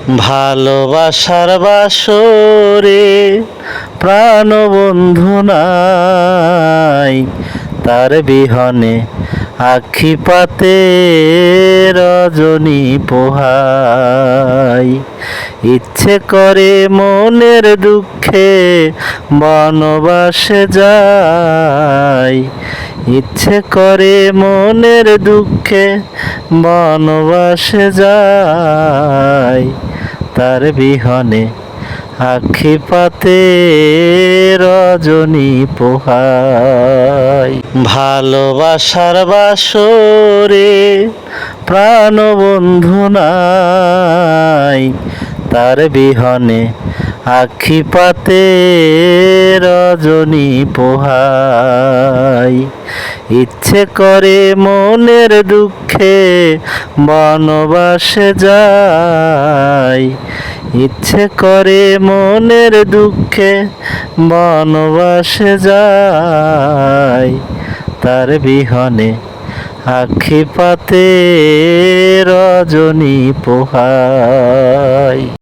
ভালোবাসার বাসরে প্রাণবন্ধু নাই, তার বিহনে আখি পাতে রজনী পোহাই। ইচ্ছে করে মনের দুঃখে বনবাসে যাই, ইচ্ছে করে মনের দুঃখে বনবাসে যাই, তার বিহনে আখি পাতে রজনী পোহাই। ভালোবাসার বাসরে প্রাণবন্ধু নাই, তার বিহনে আখি পাতে রজনী পোহাই। ইচ্ছে করে মনের দুঃখে বনবাসে যাই, ইচ্ছে করে মনের দুঃখে বনবাসে যাই, তার বিহনে আখি পাতে রজনী পোহাই।